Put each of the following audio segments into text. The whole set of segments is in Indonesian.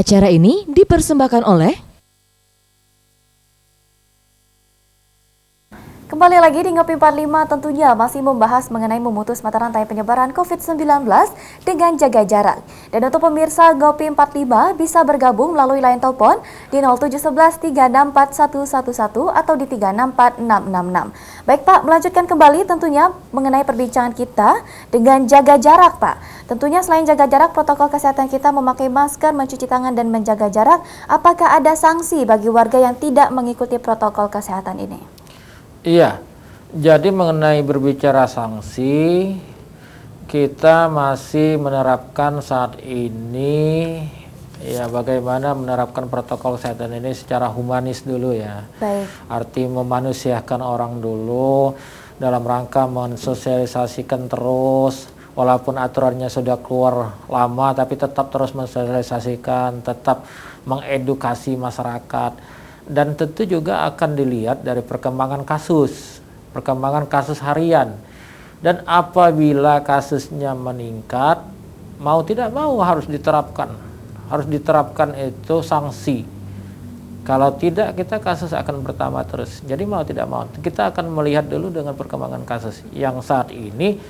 Acara ini dipersembahkan oleh Kembali lagi di Ngopi 45 tentunya masih membahas mengenai memutus mata rantai penyebaran COVID-19 dengan jaga jarak. Dan untuk pemirsa Ngopi 45 bisa bergabung melalui line telepon di 0711 364 111 atau di 364 666. Baik Pak, melanjutkan kembali tentunya mengenai perbincangan kita dengan jaga jarak Pak. Tentunya selain jaga jarak, protokol kesehatan kita memakai masker, mencuci tangan dan menjaga jarak. Apakah ada sanksi bagi warga yang tidak mengikuti protokol kesehatan ini? Iya, jadi mengenai berbicara sanksi, kita masih menerapkan saat ini, ya bagaimana menerapkan protokol kesehatan ini secara humanis dulu ya. Baik. Arti memanusiakan orang dulu dalam rangka mensosialisasikan terus, walaupun aturannya sudah keluar lama, tapi tetap terus mensosialisasikan, tetap mengedukasi masyarakat. Dan tentu juga akan dilihat dari perkembangan kasus harian. Dan apabila kasusnya meningkat, mau tidak mau harus diterapkan itu sanksi. Kalau tidak, kita kasus akan bertambah terus. Jadi mau tidak mau, kita akan melihat dulu dengan perkembangan kasus. Yang saat ini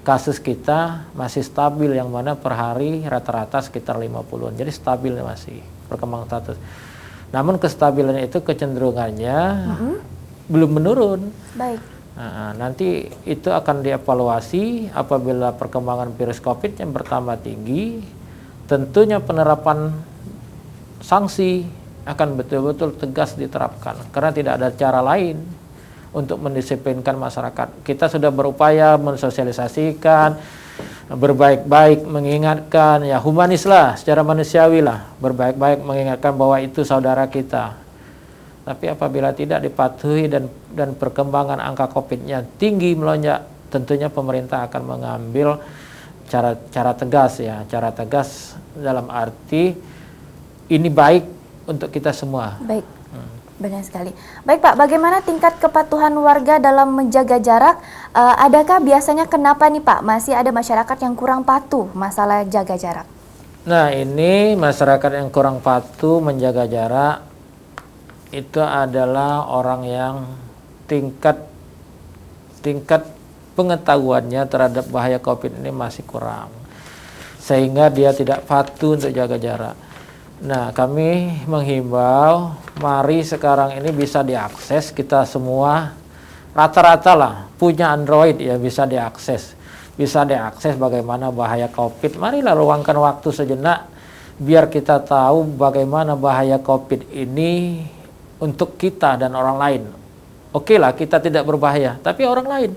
kasus kita masih stabil, yang mana per hari rata-rata sekitar 50-an. Jadi stabil masih perkembangan status. Namun kestabilan itu kecenderungannya belum menurun. Baik. Nah, nanti itu akan dievaluasi apabila perkembangan virus COVID yang bertambah tinggi. Tentunya penerapan sanksi akan betul-betul tegas diterapkan. Karena tidak ada cara lain untuk mendisiplinkan masyarakat. Kita sudah berupaya mensosialisasikan, berbaik-baik mengingatkan, ya humanis lah, secara manusiawi lah, berbaik-baik mengingatkan bahwa itu saudara kita. Tapi apabila tidak dipatuhi dan perkembangan angka COVID-nya tinggi melonjak, tentunya pemerintah akan mengambil cara tegas ya, cara tegas dalam arti ini baik untuk kita semua. Baik. Benar sekali. Baik Pak, bagaimana tingkat kepatuhan warga dalam menjaga jarak? Adakah biasanya kenapa nih Pak masih ada masyarakat yang kurang patuh masalah jaga jarak? Nah ini masyarakat yang kurang patuh menjaga jarak itu adalah orang yang tingkat pengetahuannya terhadap bahaya COVID ini masih kurang. Sehingga dia tidak patuh untuk jaga jarak. Nah, kami menghimbau, mari sekarang ini bisa diakses, kita semua rata-rata lah punya Android ya, bisa diakses bagaimana bahaya COVID. Marilah luangkan waktu sejenak biar kita tahu bagaimana bahaya COVID ini untuk kita dan orang lain. Oke lah, kita tidak berbahaya, tapi orang lain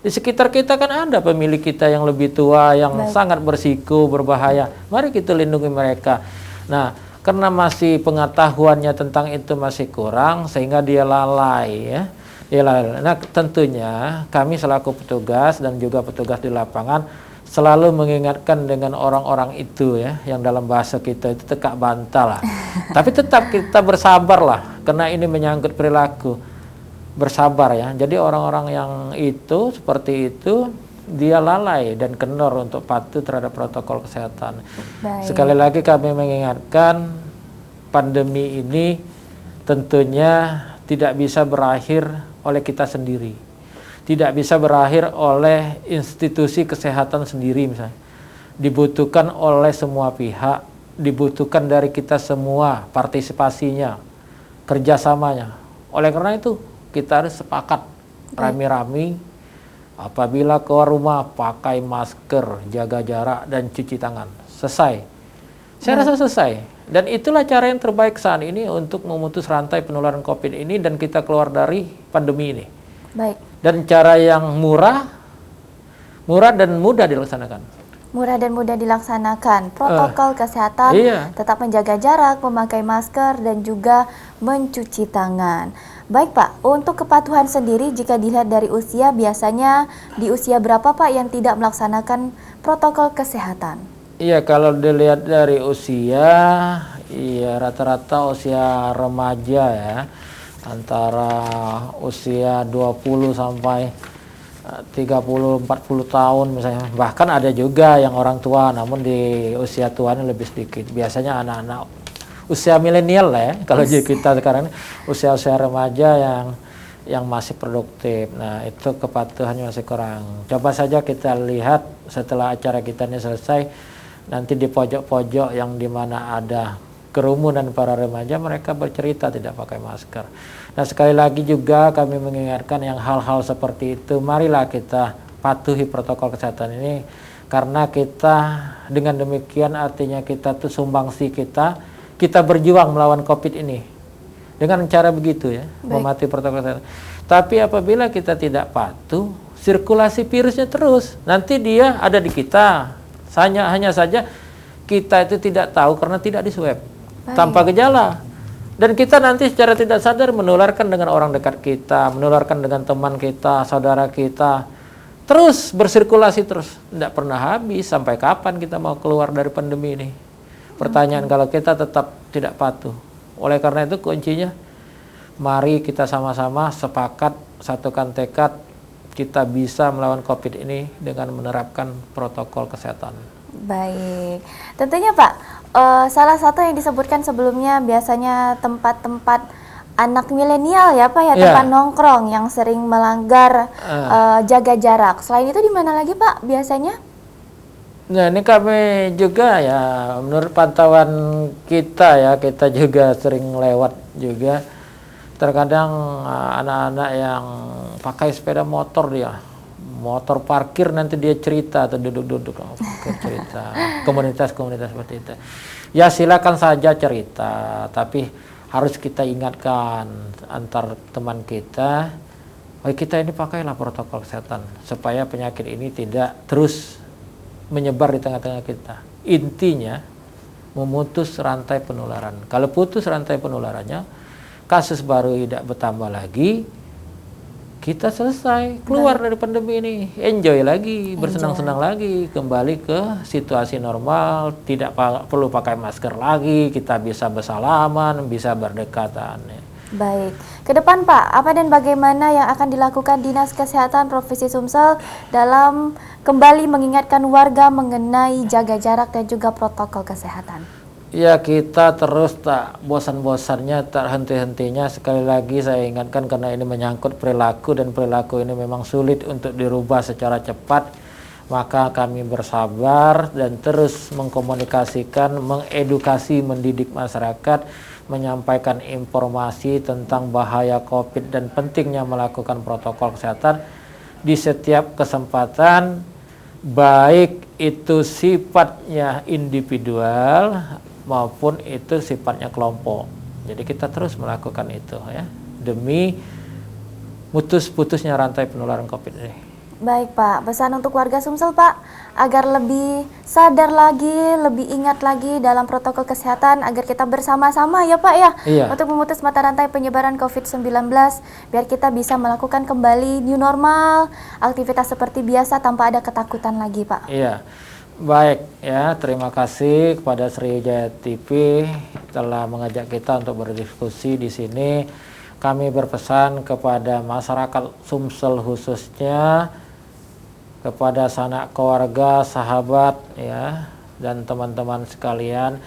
di sekitar kita kan ada pemilik kita yang lebih tua, yang sangat berisiko, berbahaya. Mari kita lindungi mereka. Nah, karena masih pengetahuannya tentang itu masih kurang, sehingga dia lalai ya. Nah, tentunya kami selaku petugas dan juga petugas di lapangan selalu mengingatkan dengan orang-orang itu ya, yang dalam bahasa kita itu tekak bantal lah. Tapi tetap kita bersabar lah, karena ini menyangkut perilaku. Bersabar ya. Jadi orang-orang yang itu seperti itu dia lalai dan kendor untuk patuh terhadap protokol kesehatan. Baik. Sekali lagi kami mengingatkan, pandemi ini tentunya tidak bisa berakhir oleh kita sendiri. Tidak bisa berakhir oleh institusi kesehatan sendiri misalnya. Dibutuhkan oleh semua pihak, dibutuhkan dari kita semua partisipasinya, kerjasamanya. Oleh karena itu kita harus sepakat rame-rame. Apabila keluar rumah, pakai masker, jaga jarak, dan cuci tangan. Selesai. Saya rasa selesai. Dan itulah cara yang terbaik saat ini untuk memutus rantai penularan COVID ini dan kita keluar dari pandemi ini. Baik. Dan cara yang murah dan mudah dilaksanakan. Murah dan mudah dilaksanakan. Protokol kesehatan, tetap menjaga jarak, memakai masker, dan juga mencuci tangan. Baik Pak, untuk kepatuhan sendiri jika dilihat dari usia, biasanya di usia berapa Pak yang tidak melaksanakan protokol kesehatan? Iya, kalau dilihat dari usia, iya rata-rata usia remaja ya, antara usia 20 sampai 30-40 tahun misalnya. Bahkan ada juga yang orang tua namun di usia tuanya lebih sedikit. Biasanya anak-anak usia milenial lah ya, kalau jadi kita sekarang ini usia-usia remaja yang masih produktif. Nah, itu kepatuhannya masih kurang. Coba saja kita lihat setelah acara kita ini selesai, nanti di pojok-pojok yang dimana ada kerumunan para remaja, mereka bercerita tidak pakai masker. Nah, sekali lagi juga kami mengingatkan yang hal-hal seperti itu, marilah kita patuhi protokol kesehatan ini, karena kita dengan demikian artinya kita tuh sumbangsi kita berjuang melawan COVID ini. Dengan cara begitu ya, mematuhi protokol kesehatan. Tapi apabila kita tidak patuh, sirkulasi virusnya terus. Nanti dia ada di kita. Hanya saja kita itu tidak tahu karena tidak diswab. Tanpa gejala. Dan kita nanti secara tidak sadar menularkan dengan orang dekat kita, menularkan dengan teman kita, saudara kita. Terus bersirkulasi terus. Tidak pernah habis. Sampai kapan kita mau keluar dari pandemi ini? Pertanyaan kalau kita tetap tidak patuh. Oleh karena itu kuncinya, mari kita sama-sama sepakat, satukan tekad, kita bisa melawan COVID ini dengan menerapkan protokol kesehatan. Baik, tentunya Pak, salah satu yang disebutkan sebelumnya biasanya tempat-tempat anak milenial ya Pak ya, tempat nongkrong yang sering melanggar jaga jarak. Selain itu di mana lagi Pak biasanya? Nah, ini kami juga ya, menurut pantauan kita ya, kita juga sering lewat juga. Terkadang anak-anak yang pakai sepeda motor dia, motor parkir nanti dia cerita atau duduk-duduk cerita, komunitas-komunitas seperti itu. Ya silakan saja cerita, tapi harus kita ingatkan antar teman kita, kita ini pakailah protokol kesehatan supaya penyakit ini tidak terus menyebar di tengah-tengah kita. Intinya memutus rantai penularan. Kalau putus rantai penularannya, kasus baru tidak bertambah lagi, kita selesai, keluar dari pandemi ini, enjoy lagi, bersenang-senang lagi, kembali ke situasi normal, tidak perlu pakai masker lagi, kita bisa bersalaman, bisa berdekatan. Baik, ke depan Pak, apa dan bagaimana yang akan dilakukan Dinas Kesehatan Provinsi Sumsel dalam kembali mengingatkan warga mengenai jaga jarak dan juga protokol kesehatan? Ya, kita terus tak bosan-bosannya, tak henti-hentinya. Sekali lagi saya ingatkan karena ini menyangkut perilaku dan perilaku ini memang sulit untuk dirubah secara cepat. Maka kami bersabar dan terus mengkomunikasikan, mengedukasi, mendidik masyarakat, menyampaikan informasi tentang bahaya COVID dan pentingnya melakukan protokol kesehatan di setiap kesempatan, baik itu sifatnya individual maupun itu sifatnya kelompok. Jadi kita terus melakukan itu ya, demi putus-putusnya rantai penularan COVID ini. Baik Pak, pesan untuk warga Sumsel Pak, agar lebih sadar lagi, lebih ingat lagi dalam protokol kesehatan, agar kita bersama-sama ya Pak ya, untuk memutus mata rantai penyebaran COVID-19, biar kita bisa melakukan kembali new normal, aktivitas seperti biasa tanpa ada ketakutan lagi Pak. Iya, baik ya, terima kasih kepada Sriwijaya TV telah mengajak kita untuk berdiskusi di sini. Kami berpesan kepada masyarakat Sumsel khususnya, kepada sanak keluarga, sahabat ya, dan teman-teman sekalian,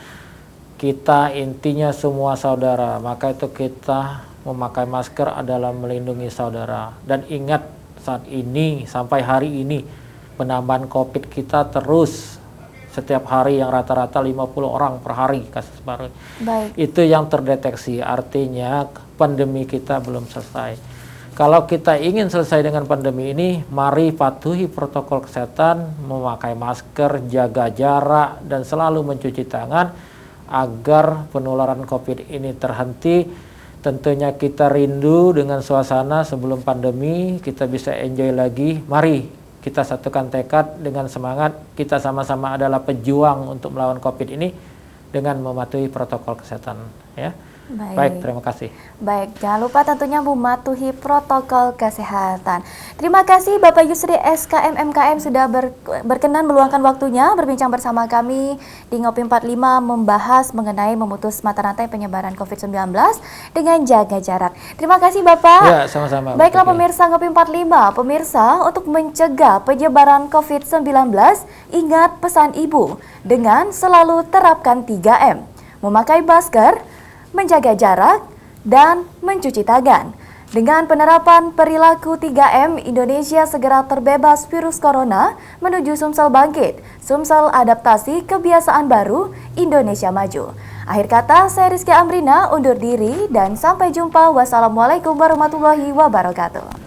kita intinya semua saudara, maka itu kita memakai masker adalah melindungi saudara. Dan ingat, saat ini sampai hari ini penambahan COVID kita terus, setiap hari yang rata-rata 50 orang per hari kasus baru. Baik. Itu yang terdeteksi, artinya pandemi kita belum selesai. Kalau kita ingin selesai dengan pandemi ini, mari patuhi protokol kesehatan, memakai masker, jaga jarak, dan selalu mencuci tangan agar penularan COVID ini terhenti. Tentunya kita rindu dengan suasana sebelum pandemi, kita bisa enjoy lagi. Mari kita satukan tekad dengan semangat, kita sama-sama adalah pejuang untuk melawan COVID ini dengan mematuhi protokol kesehatan. Ya. Baik, terima kasih. Baik, jangan lupa tentunya mematuhi protokol kesehatan. Terima kasih Bapak Yusri SKM MKM sudah berkenan meluangkan waktunya berbincang bersama kami di Ngopi 45 membahas mengenai memutus mata rantai penyebaran COVID-19 dengan jaga jarak. Terima kasih Bapak. Ya, sama-sama. Baiklah pemirsa Ngopi 45, pemirsa, untuk mencegah penyebaran COVID-19, ingat pesan Ibu dengan selalu terapkan 3M. memakai masker, menjaga jarak, dan mencuci tangan. Dengan penerapan perilaku 3M, Indonesia segera terbebas virus corona menuju Sumsel Bangkit, Sumsel Adaptasi Kebiasaan Baru, Indonesia Maju. Akhir kata, saya Rizky Amrina undur diri dan sampai jumpa. Wassalamualaikum warahmatullahi wabarakatuh.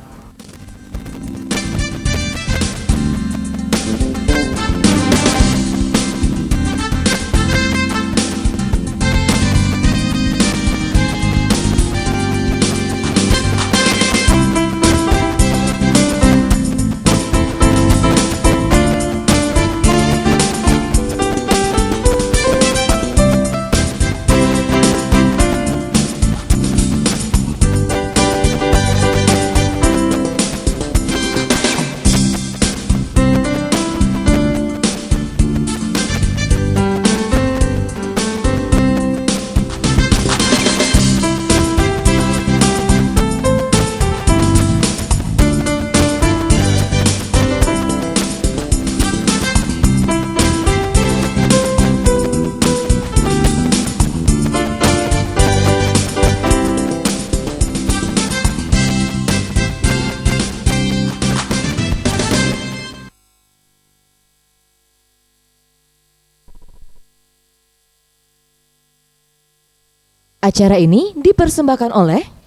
Acara ini dipersembahkan oleh